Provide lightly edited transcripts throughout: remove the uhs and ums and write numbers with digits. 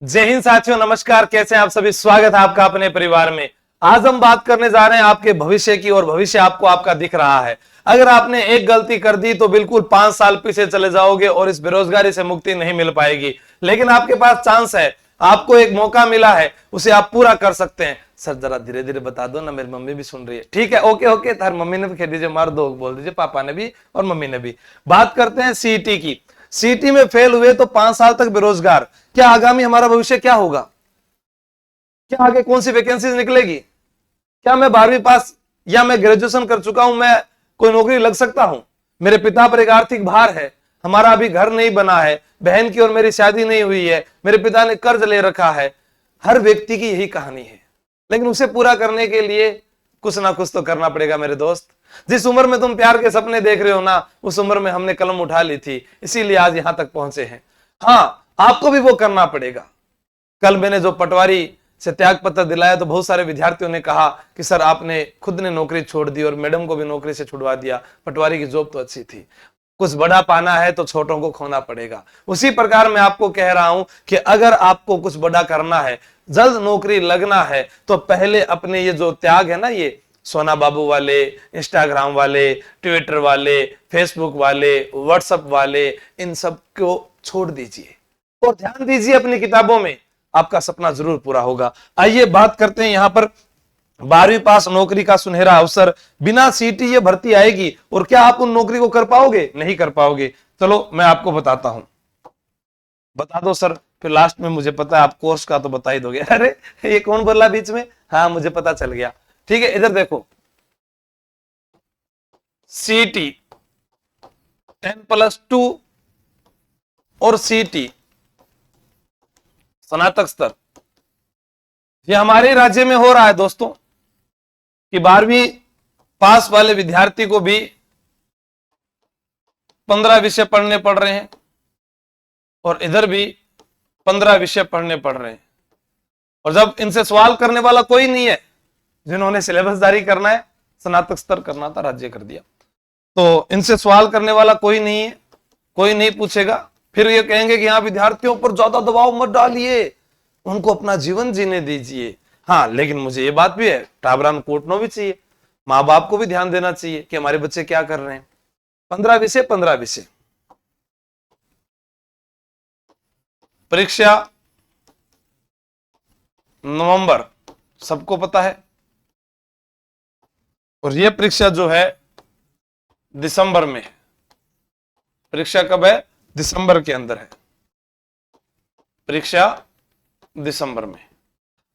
जय हिंद साथियों, नमस्कार। कैसे हैं आप सभी? स्वागत है आपका अपने परिवार में। आज हम बात करने जा रहे हैं आपके भविष्य की, और भविष्य आपको आपका दिख रहा है। अगर आपने एक गलती कर दी तो बिल्कुल 5 साल पीछे चले जाओगे और इस बेरोजगारी से मुक्ति नहीं मिल पाएगी। लेकिन आपके पास चांस है, आपको एक मौका मिला है, उसे आप पूरा कर सकते हैं। सर जरा धीरे धीरे बता दो ना, मेरी मम्मी भी सुन रही है। ठीक है, ओके ओके, तार मम्मी ने भी कह दीजिए, मार दो, बोल दीजिए पापा ने भी और मम्मी ने भी। बात करते हैं सीईटी की। सीईटी में फेल हुए तो 5 साल तक बेरोजगार। क्या आगामी हमारा भविष्य क्या होगा? क्या आगे कौन सी वैकेंसी निकलेगी? क्या मैं 12वीं पास या मैं ग्रेजुएशन कर चुका हूं, मैं कोई नौकरी लग सकता हूं? मेरे पिता पर एक आर्थिक भार है, हमारा अभी घर नहीं बना है, बहन की और मेरी शादी नहीं हुई है, मेरे पिता ने कर्ज ले रखा है। हर व्यक्ति की यही कहानी है, लेकिन उसे पूरा करने के लिए कुछ ना कुछ तो करना पड़ेगा मेरे दोस्त। जिस उम्र में तुम प्यार के सपने देख रहे हो ना, उस उम्र में हमने कलम उठा ली थी, इसीलिए आज यहां तक पहुंचे हैं। हाँ, आपको भी वो करना पड़ेगा। कल मैंने जो पटवारी से त्याग पत्र दिलाया तो बहुत सारे विद्यार्थियों ने कहा कि सर आपने खुद ने नौकरी छोड़ दी और मैडम को भी नौकरी से छुड़वा दिया, पटवारी की जॉब तो अच्छी थी। कुछ बड़ा पाना है तो छोटों को खोना पड़ेगा। उसी प्रकार मैं आपको कह रहा हूं कि अगर आपको कुछ बड़ा करना है, जल्द नौकरी लगना है, तो पहले अपने ये जो त्याग है ना, ये सोना बाबू वाले, इंस्टाग्राम वाले, ट्विटर वाले, फेसबुक वाले, व्हाट्सएप वाले, इन सब को छोड़ दीजिए और ध्यान दीजिए अपनी किताबों में। आपका सपना जरूर पूरा होगा। आइए बात करते हैं यहां पर 12वीं पास नौकरी का सुनहरा अवसर। बिना सीईटी ये भर्ती आएगी और क्या आप उन नौकरी को कर पाओगे? नहीं कर पाओगे। चलो मैं आपको बताता हूं। बता दो सर, फिर लास्ट में मुझे पता है आप कोर्स का तो बता ही दोगे। अरे ये कौन बोला बीच में? हाँ, मुझे पता चल गया। ठीक है, इधर देखो, सीईटी 10+2 और सीईटी स्नातक स्तर, ये हमारे राज्य में हो रहा है दोस्तों, कि 12वीं पास वाले विद्यार्थी को भी 15 विषय पढ़ने पड़ रहे हैं और इधर भी 15 विषय पढ़ने पड़ रहे हैं। और जब इनसे सवाल करने वाला कोई नहीं है, जिन्होंने सिलेबस जारी करना है, स्नातक स्तर करना था, राज्य कर दिया, तो इनसे सवाल करने वाला कोई नहीं है, कोई नहीं पूछेगा। फिर ये कहेंगे कि हाँ, विद्यार्थियों पर ज्यादा दबाव मत डालिए, उनको अपना जीवन जीने दीजिए। हाँ, लेकिन मुझे ये बात भी है, टाबरान कोटनो भी चाहिए, माँ बाप को भी ध्यान देना चाहिए कि हमारे बच्चे क्या कर रहे हैं। 15 विषय 15 विषय, परीक्षा नवंबर, सबको पता है, और यह परीक्षा जो है दिसंबर में है। परीक्षा कब है? दिसंबर के अंदर है परीक्षा, दिसंबर में।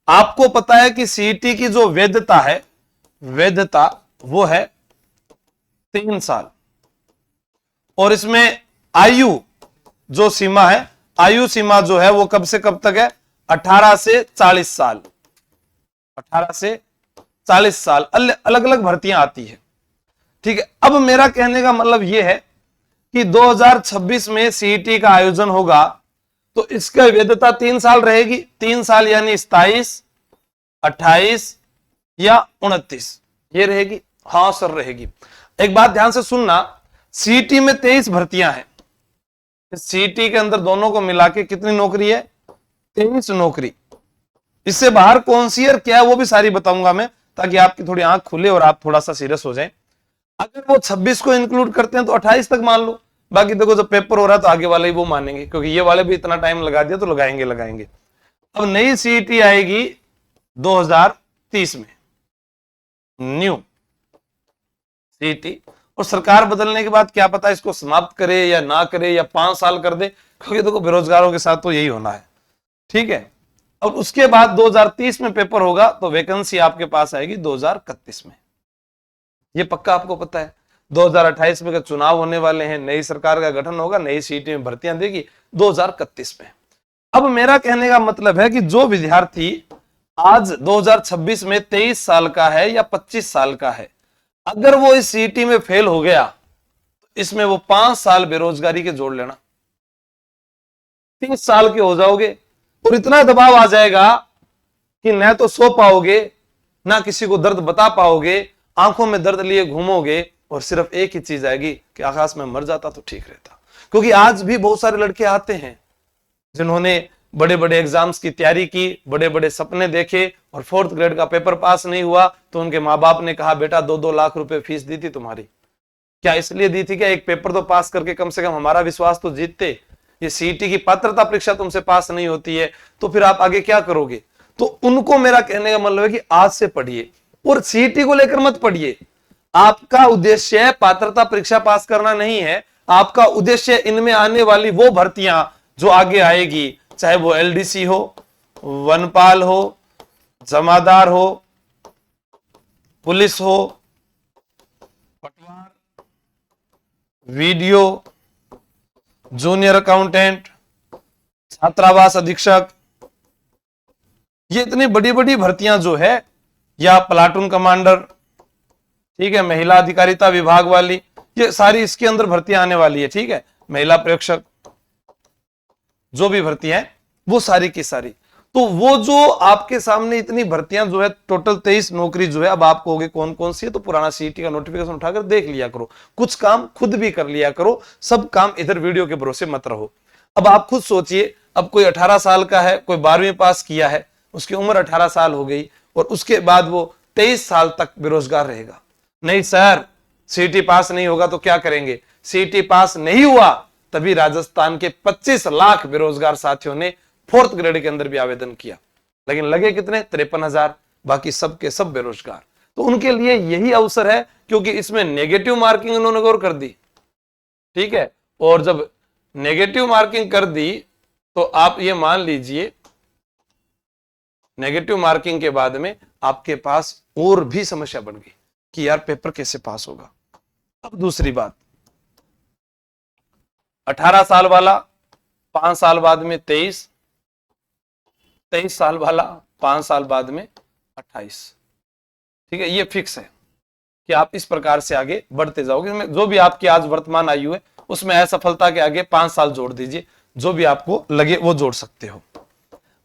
आपको पता है कि सीईटी की जो वैधता है, वैधता वो है 3 साल, और इसमें आयु जो सीमा है, आयु सीमा जो है वो कब से कब तक है? 18 से 40 साल। 18 से 40 साल अलग अलग भर्तियां आती है। ठीक है, अब मेरा कहने का मतलब यह है कि 2026 में सीईटी का आयोजन होगा तो इसका वैधता 3 साल रहेगी। 3 साल यानी 27, 28 या 29 ये रहेगी। हाँ सर रहेगी। एक बात ध्यान से सुनना, सीईटी में 23 भर्तियां हैं। सीईटी के अंदर दोनों को मिला के कितनी नौकरी है? 23 नौकरी। इससे बाहर कौन सी है क्या है वो भी सारी बताऊंगा मैं, ताकि आपकी थोड़ी आंख खुले और आप थोड़ा सा सीरियस हो जाएं। अगर वो 26 को इंक्लूड करते हैं तो 28 तक मान लो। बाकी देखो जब पेपर हो रहा है तो आगे वाले ही वो मानेंगे, क्योंकि ये वाले भी इतना टाइम लगा दिया तो लगाएंगे। अब नई सीईटी आएगी 2030 में, न्यू सीईटी, और सरकार बदलने के बाद क्या पता इसको समाप्त करे या ना करे या 5 साल कर दे, क्योंकि देखो बेरोजगारों के साथ तो यही होना है। ठीक है, अब उसके बाद 2030 में पेपर होगा तो वैकेंसी आपके पास आएगी 2031 में। ये पक्का आपको पता है। 2028 में चुनाव होने वाले हैं, नई सरकार का गठन होगा, नई सीटें में भर्तियां देगी 2031 में। अब मेरा कहने का मतलब है कि जो विद्यार्थी आज 2026 में 23 साल का है या 25 साल का है, अगर वो इस सीईटी में फेल हो गया तो इसमें वो 5 साल बेरोजगारी के जोड़ लेना, 30 साल के हो जाओगे। और इतना दबाव आ जाएगा कि न तो सो पाओगे, ना किसी को दर्द बता पाओगे, आंखों में दर्द लिए घूमोगे, और सिर्फ एक ही चीज आएगी कि आकाश में मर जाता तो ठीक रहता। क्योंकि आज भी बहुत सारे लड़के आते हैं जिन्होंने बड़े बड़े एग्जाम्स की तैयारी की, बड़े बड़े सपने देखे और 4th ग्रेड का पेपर पास नहीं हुआ तो उनके माँ बाप ने कहा बेटा 2-2 लाख रुपए फीस दी थी तुम्हारी। क्या इसलिए दी थी क्या एक पेपर तो पास करके कम से कम हमारा विश्वास तो जीतते? ये सीईटी की पात्रता परीक्षा तुमसे पास नहीं होती है तो फिर आप आगे क्या करोगे? तो उनको मेरा कहने का मतलब है कि आज से पढ़िए और सीईटी को लेकर मत पढ़िए। आपका उद्देश्य पात्रता परीक्षा पास करना नहीं है, आपका उद्देश्य इनमें आने वाली वो भर्तियां जो आगे आएगी, चाहे वो एलडीसी हो, वनपाल हो, जमादार हो, पुलिस हो, पटवार, वीडियो, जूनियर अकाउंटेंट, छात्रावास अधीक्षक, ये इतनी बड़ी बड़ी भर्तियां जो है, या प्लाटून कमांडर, ठीक है, महिला अधिकारिता विभाग वाली, ये सारी इसके अंदर भर्तियां आने वाली है। ठीक है, महिला प्रेक्षक, जो भी भर्तियां हैं वो सारी की सारी। तो वो जो आपके सामने इतनी भर्तियां जो है, टोटल 23 नौकरी जो है, अब आप कहोगे कौन कौन सी है, तो पुराना सीईटी का नोटिफिकेशन उठाकर देख लिया करो, कुछ काम खुद भी कर लिया करो, सब काम इधर वीडियो के भरोसे मत रहो। अब आप खुद सोचिए, अब कोई 18 साल का है, कोई 12वीं पास किया है, उसकी उम्र 18 साल हो गई और उसके बाद वो 23 साल तक बेरोजगार रहेगा। नहीं सर, सीईटी पास नहीं होगा तो क्या करेंगे? सीईटी पास नहीं हुआ तभी राजस्थान के 25 लाख बेरोजगार साथियों ने 4th ग्रेड के अंदर भी आवेदन किया, लेकिन लगे कितने? 53,000, बाकी सब के सब बेरोजगार। तो उनके लिए यही अवसर है, क्योंकि इसमें नेगेटिव मार्किंग उन्होंने गौर कर दी। ठीक है, और जब नेगेटिव मार्किंग कर दी तो आप ये मान लीजिए, नेगेटिव मार्किंग के बाद में आपके पास और भी समस्या बन गई कि यार पेपर कैसे पास होगा। अब दूसरी बात, 18 साल वाला 5 साल बाद में 23, 23 साल वाला 5 साल बाद में 28। ठीक है, ये फिक्स है कि आप इस प्रकार से आगे बढ़ते जाओगे। जो भी आपकी आज वर्तमान आयु है उसमें असफलता के आगे 5 साल जोड़ दीजिए, जो भी आपको लगे वो जोड़ सकते हो।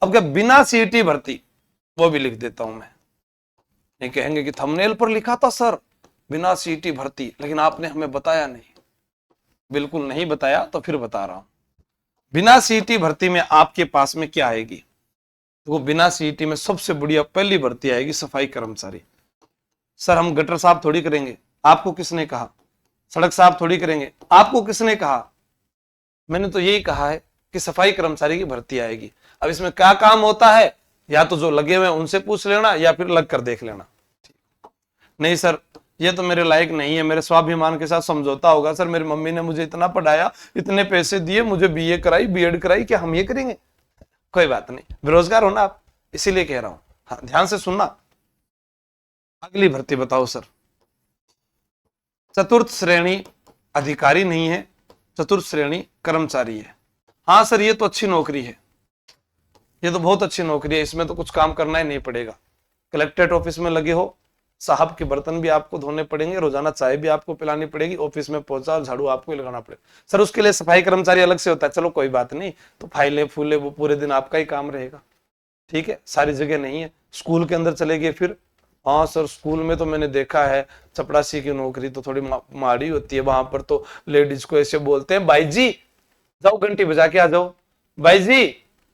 अब क्या बिना सीईटी भर्ती, वो भी लिख देता हूं मैं। नहीं कहेंगे कि थंबनेल पर लिखा था सर बिना सीईटी भर्ती, लेकिन आपने हमें बताया नहीं। बिल्कुल नहीं बताया तो फिर बता रहा हूं, बिना सीईटी भर्ती में आपके पास में क्या आएगी? तो बिना सीईटी में सबसे बढ़िया पहली भर्ती आएगी सफाई कर्मचारी। सर हम गटर साफ थोड़ी करेंगे, आपको किसने कहा? सड़क साफ थोड़ी करेंगे, आपको किसने कहा? मैंने तो यही कहा है कि सफाई कर्मचारी की भर्ती आएगी। अब इसमें क्या काम होता है, या तो जो लगे हुए उनसे पूछ लेना या फिर लग कर देख लेना। नहीं सर ये तो मेरे लायक नहीं है, मेरे स्वाभिमान के साथ समझौता होगा। सर मेरी मम्मी ने मुझे इतना पढ़ाया, इतने पैसे दिए, मुझे बीए कराई, बीएड कराई, क्या हम ये करेंगे? कोई बात नहीं, बेरोजगार हो ना आप, इसीलिए कह रहा हूं। हाँ ध्यान से सुनना। अगली भर्ती बताओ सर, चतुर्थ श्रेणी अधिकारी नहीं है, चतुर्थ श्रेणी कर्मचारी है। हाँ सर ये तो अच्छी नौकरी है, ये तो बहुत अच्छी नौकरी है, इसमें तो कुछ काम करना ही नहीं पड़ेगा। कलेक्ट्रेट ऑफिस में लगे हो, साहब के बर्तन भी आपको धोने पड़ेंगे, रोजाना चाय भी आपको पिलानी पड़ेगी, ऑफिस में पहुंचा झाड़ू आपको ही लगाना पड़ेगा। सर उसके लिए सफाई कर्मचारी अलग से होता है, चलो कोई बात नहीं, तो फाइलें फूले वो पूरे दिन आपका ही काम रहेगा। ठीक है, सारी जगह नहीं है। स्कूल के अंदर चले गए फिर, हाँ सर स्कूल में तो मैंने देखा है चपड़ासी की नौकरी तो थोड़ी माड़ी होती है, वहां पर तो लेडीज को ऐसे बोलते हैं, भाई जी जाओ घंटी बजा के आ जाओ, भाई जी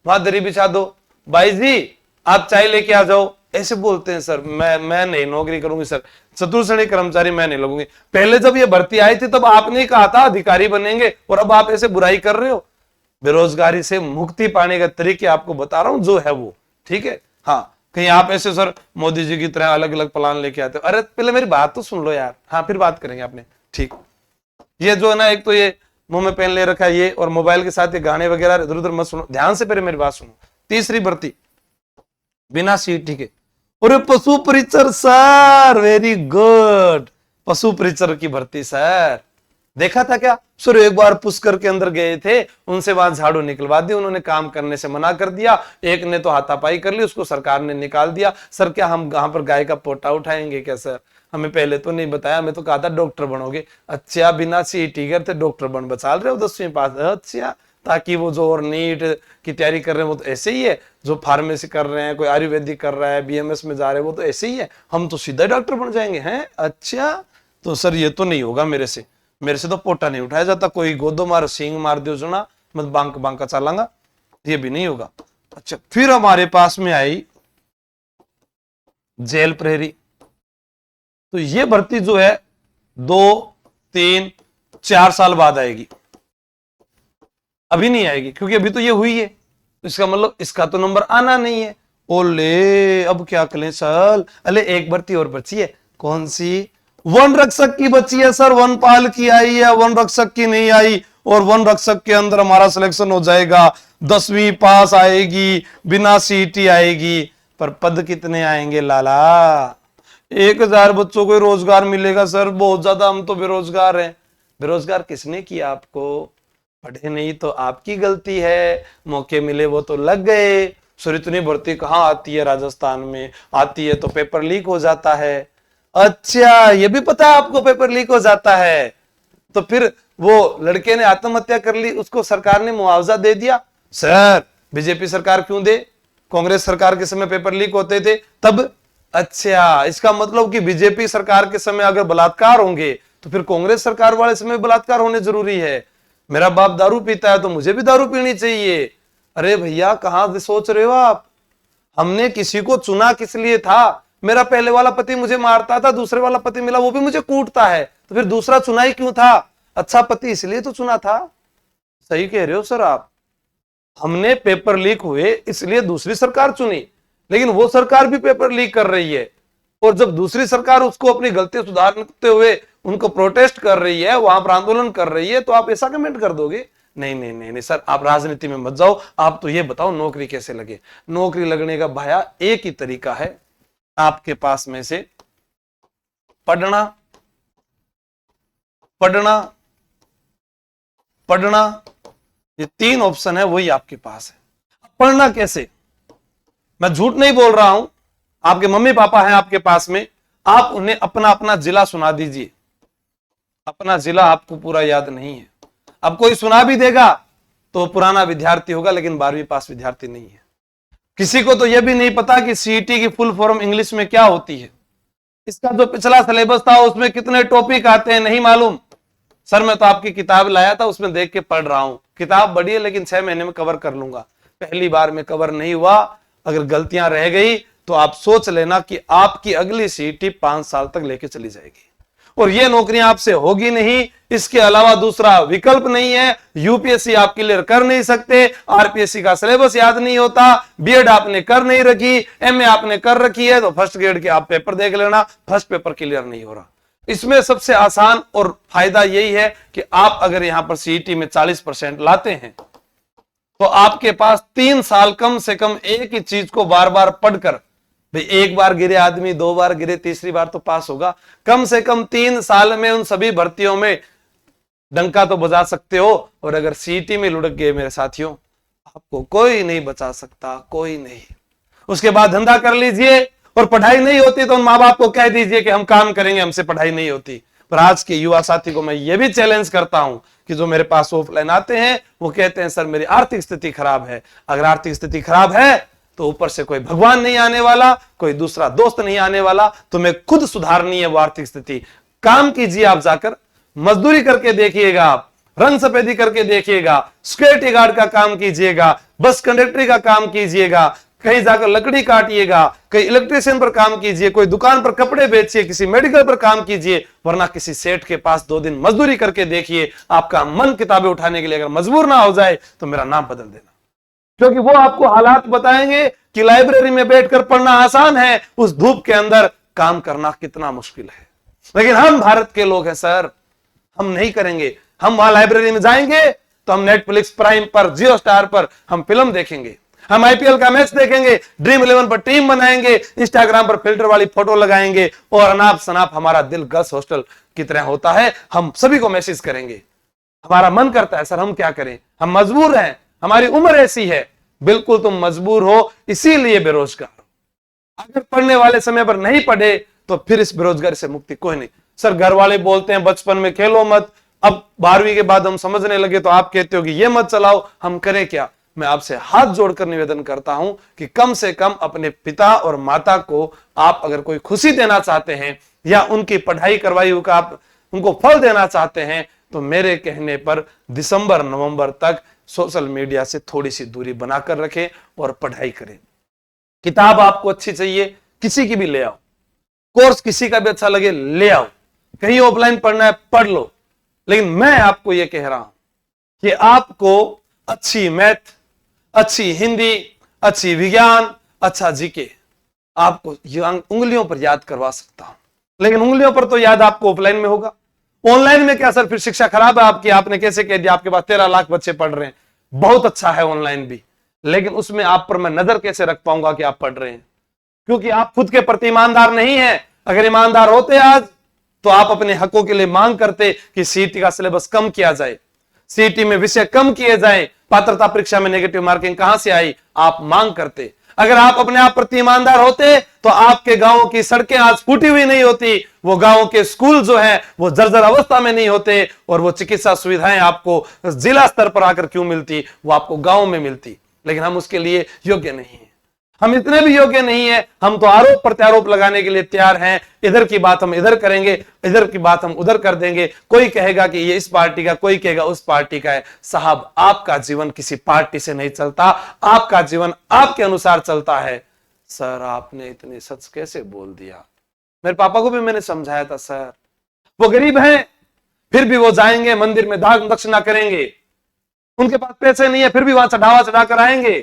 वहां दरी बिछा दो, भाई जी आप चाय लेके आ जाओ, ऐसे बोलते हैं। सर मैं नहीं नौकरी करूंगी सर, चतुर्थ श्रेणी कर्मचारी मैं नहीं लगूंगी। पहले जब ये भर्ती आई थी तब आपने कहा था अधिकारी बनेंगे, और अब आप ऐसे बुराई कर रहे हो। बेरोजगारी से मुक्ति पाने का तरीके आपको बता रहा हूं जो है वो। ठीक है, हाँ कहीं आप ऐसे सर मोदी जी की तरह अलग अलग प्लान लेके आते हो, अरे पहले मेरी बात तो सुन लो यार, हाँ फिर बात करेंगे आपने। ठीक, ये जो है ना, एक तो ये मुंह में पेन ले रखा है ये, और मोबाइल के साथ ये गाने वगैरह इधर उधर मत सुनो, ध्यान से पहले मेरी बात सुनो। तीसरी भर्ती बिना सीईटी के, और पशु परिचर सर, वेरी गुड, पशु परिचर की भर्ती सर। देखा था क्या सर? एक बार पुष्कर के अंदर गए थे, उनसे वहां झाड़ू निकलवा दी, उन्होंने काम करने से मना कर दिया, एक ने तो हाथापाई कर ली, उसको सरकार ने निकाल दिया। सर क्या हम वहां पर गाय का पोटा उठाएंगे क्या? सर हमें पहले तो नहीं बताया, हमें तो कहा था डॉक्टर बनोगे। अच्छा बिना सीईटी करते डॉक्टर बन बचा रहे हो 10वीं पास? अच्छा, ताकि वो जो और नीट की तैयारी कर रहे हैं वो तो ऐसे ही है, जो फार्मेसी कर रहे हैं, कोई आयुर्वेदिक कर रहा है, बीएमएस में जा रहे हैं, वो तो ऐसे ही है, हम तो सीधा डॉक्टर बन जाएंगे हैं? अच्छा तो सर ये तो नहीं होगा मेरे से तो पोटा नहीं उठाया जाता, कोई गोदो मार सींग मार दो जना, मैं बांक बांका चलांगा, ये भी नहीं होगा। अच्छा, फिर हमारे पास में आई जेल प्रहरी। तो ये भर्ती जो है 2, 3, 4 साल बाद आएगी, अभी नहीं आएगी क्योंकि अभी तो ये हुई है। तो इसका मतलब इसका तो नंबर आना नहीं है। ओले, अब क्या करें सर? अरे एक भर्ती और बची है। कौन सी? वन रक्षक की बची है सर। वनपाल की आई है, वन रक्षक की नहीं आई। और वन रक्षक के अंदर हमारा सिलेक्शन हो जाएगा। 10वीं पास आएगी, बिना सीटी आएगी। पर पद कितने आएंगे लाला? 1000 बच्चों को रोजगार मिलेगा सर, बहुत ज्यादा। हम तो बेरोजगार हैं। बेरोजगार किसने किया आपको? पढ़े नहीं तो आपकी गलती है। मौके मिले वो तो लग गए। सर इतनी भर्ती कहाँ आती है? राजस्थान में आती है तो पेपर लीक हो जाता है। अच्छा, ये भी पता है आपको पेपर लीक हो जाता है? तो फिर वो लड़के ने आत्महत्या कर ली, उसको सरकार ने मुआवजा दे दिया। सर बीजेपी सरकार क्यों दे? कांग्रेस सरकार के समय पेपर लीक होते थे तब। अच्छा, इसका मतलब कि बीजेपी सरकार के समय अगर बलात्कार होंगे तो फिर कांग्रेस सरकार वाले समय बलात्कार होने जरूरी है। मेरा बाप दारू पीता है तो मुझे भी दारू पीनी चाहिए। अरे भैया, कहां सोच रहे हो आप? हमने किसी को चुना किस लिए था? मेरा पहले वाला पति मुझे मारता था, दूसरे वाला पति मिला वो भी मुझे कूटता है, तो फिर दूसरा चुना ही क्यों था? अच्छा पति इसलिए तो चुना था। सही कह रहे हो सर आप। हमने पेपर लीक हुए इसलिए दूसरी सरकार चुनी, लेकिन वो सरकार भी पेपर लीक कर रही है। और जब दूसरी सरकार उसको अपनी गलती सुधारते हुए उनको प्रोटेस्ट कर रही है, वहां पर आंदोलन कर रही है, तो आप ऐसा कमेंट कर दोगे? नहीं नहीं नहीं नहीं सर, आप राजनीति में मत जाओ। आप तो ये बताओ नौकरी कैसे लगे? नौकरी लगने का भाया एक ही तरीका है, आपके पास में से पढ़ना पढ़ना पढ़ना, ये 3 ऑप्शन है, वही आपके पास है। पढ़ना कैसे? मैं झूठ नहीं बोल रहा हूं। आपके मम्मी पापा हैं आपके पास में, आप उन्हें अपना अपना जिला सुना दीजिए। अपना जिला आपको पूरा याद नहीं है। अब कोई सुना भी देगा तो पुराना विद्यार्थी होगा, लेकिन 12वीं पास विद्यार्थी नहीं है। किसी को तो यह भी नहीं पता कि सीईटी की फुल फॉर्म इंग्लिश में क्या होती है। इसका जो पिछला सिलेबस था उसमें कितने टॉपिक आते हैं नहीं मालूम। सर मैं तो आपकी किताब लाया था, उसमें देख के पढ़ रहा हूं। किताब बड़ी है लेकिन 6 महीने में कवर कर लूंगा। पहली बार में कवर नहीं हुआ। अगर गलतियां रह गई तो आप सोच लेना कि आपकी अगली सीईटी 5 साल तक लेके चली जाएगी और ये नौकरियां आपसे होगी नहीं। इसके अलावा दूसरा विकल्प नहीं है। यूपीएससी आप क्लियर कर नहीं सकते, आरपीएससी का सिलेबस याद नहीं होता, बीएड आपने कर नहीं रखी, एमए आपने कर रखी है तो फर्स्ट ग्रेड के आप पेपर देख लेना, फर्स्ट पेपर क्लियर नहीं हो रहा। इसमें सबसे आसान और फायदा यही है कि आप अगर यहां पर सीईटी में 40% लाते हैं तो आपके पास 3 साल कम से कम एक ही चीज को बार बार पढ़कर, भाई एक बार गिरे आदमी, 2 बार गिरे, तीसरी बार तो पास होगा। कम से कम 3 साल में उन सभी भर्तियों में डंका तो बजा सकते हो। और अगर सीईटी में लुढ़क गए मेरे साथियों, आपको कोई नहीं बचा सकता, कोई नहीं। उसके बाद धंधा कर लीजिए और पढ़ाई नहीं होती तो उन माँ बाप को कह दीजिए कि हम काम करेंगे, हमसे पढ़ाई नहीं होती। पर आज के युवा साथी को मैं ये भी चैलेंज करता हूं कि जो मेरे पास ऑफलाइन आते हैं वो कहते हैं सर मेरी आर्थिक स्थिति खराब है। अगर आर्थिक स्थिति खराब है तो ऊपर से कोई भगवान नहीं आने वाला, कोई दूसरा दोस्त नहीं आने वाला, तुम्हें खुद सुधारनी है वो आर्थिक स्थिति। काम कीजिए, आप जाकर मजदूरी करके देखिएगा, आप रंग सफेदी करके देखिएगा, सिक्योरिटी गार्ड का काम कीजिएगा, बस कंडक्टरी का काम कीजिएगा, कहीं जाकर लकड़ी काटिएगा, कहीं इलेक्ट्रिशियन पर काम कीजिए, कोई दुकान पर कपड़े बेचिए, किसी मेडिकल पर काम कीजिए, वरना किसी सेठ के पास 2 दिन मजदूरी करके देखिए। आपका मन किताबें उठाने के लिए अगर मजबूर ना हो जाए तो मेरा नाम बदल देना, क्योंकि वो आपको हालात बताएंगे कि लाइब्रेरी में बैठकर पढ़ना आसान है, उस धूप के अंदर काम करना कितना मुश्किल है। लेकिन हम भारत के लोग हैं सर, हम नहीं करेंगे। हम वहां लाइब्रेरी में जाएंगे तो हम नेटफ्लिक्स प्राइम पर, जियो स्टार पर हम फिल्म देखेंगे, हम आईपीएल का मैच देखेंगे, ड्रीम 11 पर टीम बनाएंगे, इंस्टाग्राम पर फिल्टर वाली फोटो लगाएंगे और अनाप शनाप हमारा दिल गर्ल्स हॉस्टल की तरह होता है, हम सभी को मैसेज करेंगे। हमारा मन करता है सर हम क्या करें, हम मजबूर हैं, हमारी उम्र ऐसी है। बिल्कुल तुम मजबूर हो, इसीलिए बेरोजगार हो। अगर पढ़ने वाले समय पर नहीं पढ़े तो फिर इस बेरोजगारी से मुक्ति कोई नहीं। सर घर वाले बोलते हैं बचपन में खेलो मत, अब 12वीं के बाद हम समझने लगे तो आप कहते हो कि ये मत चलाओ, हम करें क्या? मैं आपसे हाथ जोड़कर निवेदन करता हूं कि कम से कम अपने पिता और माता को आप अगर कोई खुशी देना चाहते हैं या उनकी पढ़ाई करवाई हुई का आप उनको फल देना चाहते हैं तो मेरे कहने पर दिसंबर नवंबर तक सोशल मीडिया से थोड़ी सी दूरी बनाकर रखें और पढ़ाई करें। किताब आपको अच्छी चाहिए, किसी की भी ले आओ, कोर्स किसी का भी अच्छा लगे ले आओ, कहीं ऑफलाइन पढ़ना है पढ़ लो, लेकिन मैं आपको यह कह रहा हूं कि आपको अच्छी मैथ, अच्छी हिंदी, अच्छी विज्ञान, अच्छा जीके आपको उंगलियों पर याद करवा सकता हूं, लेकिन उंगलियों पर तो याद आपको ऑफलाइन में होगा। ऑनलाइन में क्या सर, फिर शिक्षा खराब है आपकी, आपने कैसे कह दिया आपके पास 13 लाख बच्चे पढ़ रहे हैं। बहुत अच्छा है ऑनलाइन भी, लेकिन उसमें आप पर मैं नजर कैसे रख पाऊंगा कि आप पढ़ रहे हैं, क्योंकि आप खुद के प्रति ईमानदार नहीं है। अगर ईमानदार होते आज तो आप अपने हकों के लिए मांग करते कि सीईटी का सिलेबस कम किया जाए, सीईटी में विषय कम किए जाए, पात्रता परीक्षा में नेगेटिव मार्किंग कहां से आई, आप मांग करते। अगर आप अपने आप प्रति ईमानदार होते तो आपके गांवों की सड़कें आज फूटी हुई नहीं होती, वो गांवों के स्कूल जो है वो जर्जर अवस्था में नहीं होते, और वो चिकित्सा सुविधाएं आपको जिला स्तर पर आकर क्यों मिलती, वो आपको गांव में मिलती। लेकिन हम उसके लिए योग्य नहीं है, हम इतने भी योग्य नहीं है। हम तो आरोप प्रत्यारोप लगाने के लिए तैयार हैं, इधर की बात हम इधर करेंगे, इधर की बात हम उधर कर देंगे। कोई कहेगा कि ये इस पार्टी का, कोई कहेगा उस पार्टी का है। साहब, आपका जीवन किसी पार्टी से नहीं चलता, आपका जीवन आपके अनुसार चलता है। सर, आपने इतने सच कैसे बोल दिया? मेरे पापा को भी मैंने समझाया था, सर वो गरीब हैं फिर भी वो जाएंगे मंदिर में दान दक्षिणा करेंगे, उनके पास पैसे नहीं है फिर भी वहां चढ़ावा चढ़ाकर आएंगे,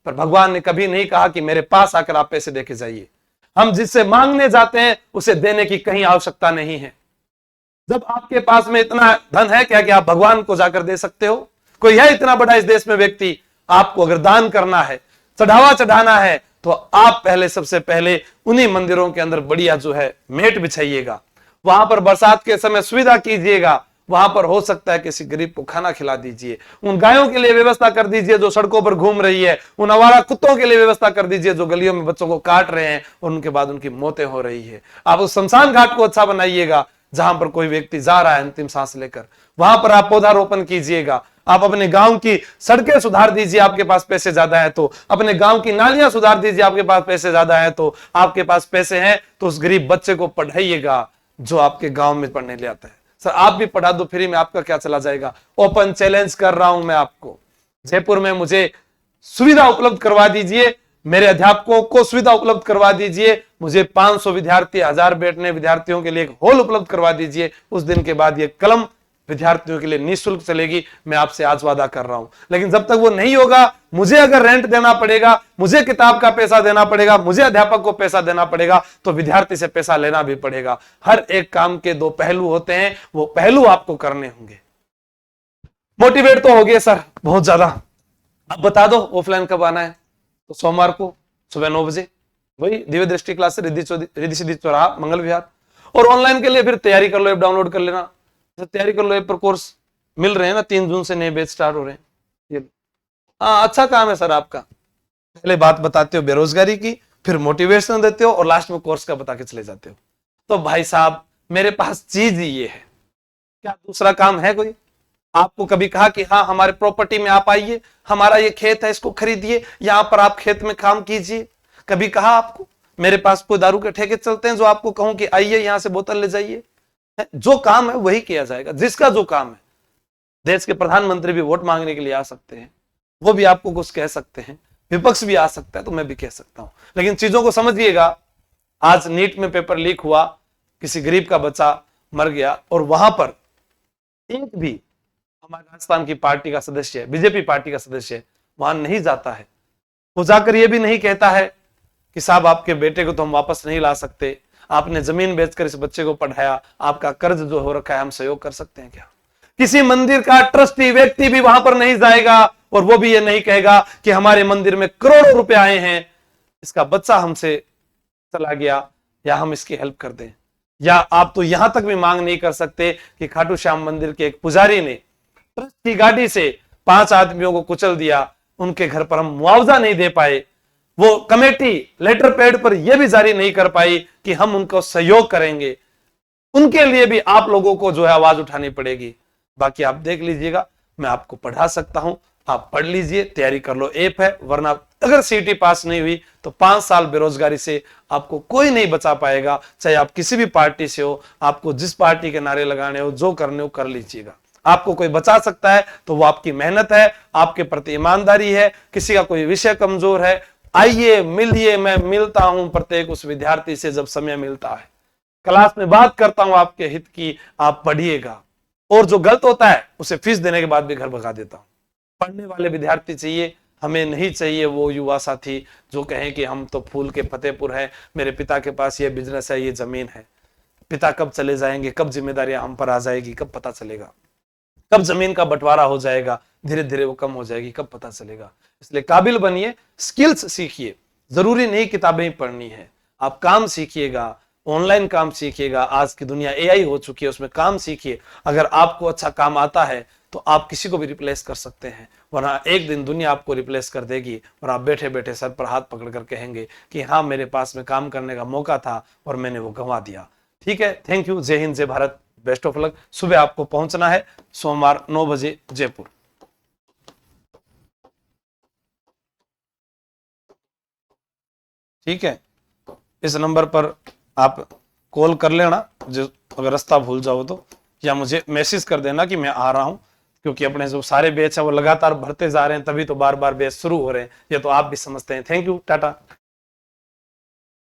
पर भगवान ने कभी नहीं कहा कि मेरे पास आकर आप पैसे देके जाइए। हम जिससे मांगने जाते हैं उसे देने की कहीं आवश्यकता नहीं है। जब आपके पास में इतना धन है क्या कि आप भगवान को जाकर दे सकते हो? कोई है इतना बड़ा इस देश में व्यक्ति? आपको अगर दान करना है, चढ़ावा चढ़ाना है, तो आप पहले सबसे पहले उन्हीं मंदिरों के अंदर बढ़िया जो है मेट बिछाइएगा, वहां पर बरसात के समय सुविधा कीजिएगा, वहां पर हो सकता है किसी गरीब को खाना खिला दीजिए, उन गायों के लिए व्यवस्था कर दीजिए जो सड़कों पर घूम रही है, उन आवारा कुत्तों के लिए व्यवस्था कर दीजिए जो गलियों में बच्चों को काट रहे हैं और उनके बाद उनकी मौतें हो रही है। आप उस शमशान घाट को अच्छा बनाइएगा जहां पर कोई व्यक्ति जा रहा है अंतिम सांस लेकर, वहां पर आप पौधारोपण कीजिएगा। आप अपने गांव की सड़कें सुधार दीजिए, आपके पास पैसे ज्यादा है तो अपने गांव की नालियां सुधार दीजिए, आपके पास पैसे ज्यादा है तो, आपके पास पैसे हैं तो उस गरीब बच्चे को पढ़ाइएगा जो आपके गांव में पढ़ने ले आता है। सर, आप भी पढ़ा दो फ्री में, आपका क्या चला जाएगा? ओपन चैलेंज कर रहा हूं मैं आपको, जयपुर में मुझे सुविधा उपलब्ध करवा दीजिए, मेरे अध्यापकों को सुविधा उपलब्ध करवा दीजिए, मुझे 500 विद्यार्थी, 1000 बैठने विद्यार्थियों के लिए एक हॉल उपलब्ध करवा दीजिए। उस दिन के बाद ये कलम विद्यार्थियों के लिए निःशुल्क चलेगी, मैं आपसे आज वादा कर रहा हूं। लेकिन जब तक वो नहीं होगा, मुझे अगर रेंट देना पड़ेगा, मुझे किताब का पैसा देना पड़ेगा, मुझे अध्यापक को पैसा देना पड़ेगा, तो विद्यार्थी से पैसा लेना भी पड़ेगा। हर एक काम के दो पहलू होते हैं, वो पहलू आपको करने होंगे। मोटिवेट तो हो गए सर बहुत ज्यादा, अब बता दो ऑफलाइन कब आना है? तो सोमवार को सुबह 9 बजे वही दिव्य दृष्टि क्लास से रिद्धि सिद्धि चौराहा मंगल विहार। और ऑनलाइन के लिए फिर तैयारी कर लो, ऐप डाउनलोड कर लेना, तैयारी कर लो। ऐप पर कोर्स मिल रहे हैं ना, 3 जून से नए बैच स्टार्ट हो रहे हैं। ये हाँ, अच्छा काम है सर आपका। पहले बात बताते हो बेरोजगारी की, फिर मोटिवेशन देते हो और लास्ट में कोर्स का बता के चले जाते हो। तो भाई साहब, मेरे पास चीज ही ये है, क्या दूसरा काम है कोई? आपको कभी कहा कि हाँ हमारे प्रॉपर्टी में आप आइए, हमारा ये खेत है इसको खरीदिए, यहां पर आप खेत में काम कीजिए? कभी कहा आपको? मेरे पास कोई दारू के ठेके चलते हैं जो आपको कहूं कि आइए यहां से बोतल ले जाइए? जो काम है वही किया जाएगा, जिसका जो काम है। देश के प्रधानमंत्री भी वोट मांगने के लिए आ सकते हैं, वो भी आपको कुछ कह सकते हैं, विपक्ष भी आ सकता है तो मैं भी कह सकता हूं, लेकिन चीजों को समझिएगा। आज नीट में पेपर लीक हुआ, किसी गरीब का बच्चा मर गया, और वहां पर एक भी हमारे राजस्थान की पार्टी का सदस्य, बीजेपी पार्टी का सदस्य वहां नहीं जाता है। वो जाकर ये भी नहीं कहता है कि साहब आपके बेटे को तो हम वापस नहीं ला सकते, आपने जमीन बेचकर इस बच्चे को पढ़ाया, आपका कर्ज जो हो रखा है हम सहयोग कर सकते हैं क्या? किसी मंदिर का ट्रस्टी व्यक्ति भी वहां पर नहीं जाएगा और वो भी ये नहीं कहेगा कि हमारे मंदिर में करोड़ों रुपए आए हैं, इसका बच्चा हमसे चला गया या हम इसकी हेल्प कर दें। या आप तो यहां तक भी मांग नहीं कर सकते कि खाटू श्याम मंदिर के एक पुजारी ने ट्रस्ट की गाड़ी से 5 आदमियों को कुचल दिया, उनके घर पर हम मुआवजा नहीं दे पाए, वो कमेटी लेटर पैड पर यह भी जारी नहीं कर पाई कि हम उनको सहयोग करेंगे। उनके लिए भी आप लोगों को जो है आवाज उठानी पड़ेगी। बाकी आप देख लीजिएगा, मैं आपको पढ़ा सकता हूं, आप पढ़ लीजिए, तैयारी कर लो, ऐप है। वरना अगर सीटी पास नहीं हुई तो 5 साल बेरोजगारी से आपको कोई नहीं बचा पाएगा, चाहे आप किसी भी पार्टी से हो। आपको जिस पार्टी के नारे लगाने हो, जो करने हो कर लीजिएगा। आपको कोई बचा सकता है तो वो आपकी मेहनत है, आपके प्रति ईमानदारी है। किसी का कोई विषय कमजोर है, आइए मिलिए, मैं मिलता हूं प्रत्येक उस विद्यार्थी से जब समय मिलता है, क्लास में बात करता हूं आपके हित की, आप पढ़िएगा। और जो गलत होता है उसे फीस देने के बाद भी घर भगा देता हूं। पढ़ने वाले विद्यार्थी चाहिए, हमें नहीं चाहिए वो युवा साथी जो कहें कि हम तो फूल के फतेहपुर है, मेरे पिता के पास ये बिजनेस है, ये जमीन है। पिता कब चले जाएंगे, कब जिम्मेदारियां हम पर आ जाएगी, कब पता चलेगा, कब जमीन का बंटवारा हो जाएगा, धीरे धीरे वो कम हो जाएगी, कब पता चलेगा। इसलिए काबिल बनिए, स्किल्स सीखिए। जरूरी नहीं किताबें ही पढ़नी है, आप काम सीखिएगा, ऑनलाइन काम सीखिएगा। आज की दुनिया एआई हो चुकी है, उसमें काम सीखिए। अगर आपको अच्छा काम आता है तो आप किसी को भी रिप्लेस कर सकते हैं, वरना एक दिन दुनिया आपको रिप्लेस कर देगी और आप बैठे बैठे सर पर हाथ पकड़ कर कहेंगे कि हाँ, मेरे पास में काम करने का मौका था और मैंने वो गंवा दिया। ठीक है, थैंक यू, जय हिंद, जय भारत, बेस्ट ऑफ लक। सुबह आपको पहुंचना है सोमवार 9 बजे जयपुर। ठीक है, इस नंबर पर आप कॉल कर लेना जो अगर रास्ता भूल जाओ तो, या मुझे मैसेज कर देना कि मैं आ रहा हूं, क्योंकि अपने जो सारे बैच है वो लगातार भरते जा रहे हैं, तभी तो बार बार बैच शुरू हो रहे हैं, ये तो आप भी समझते हैं। Thank you, Tata.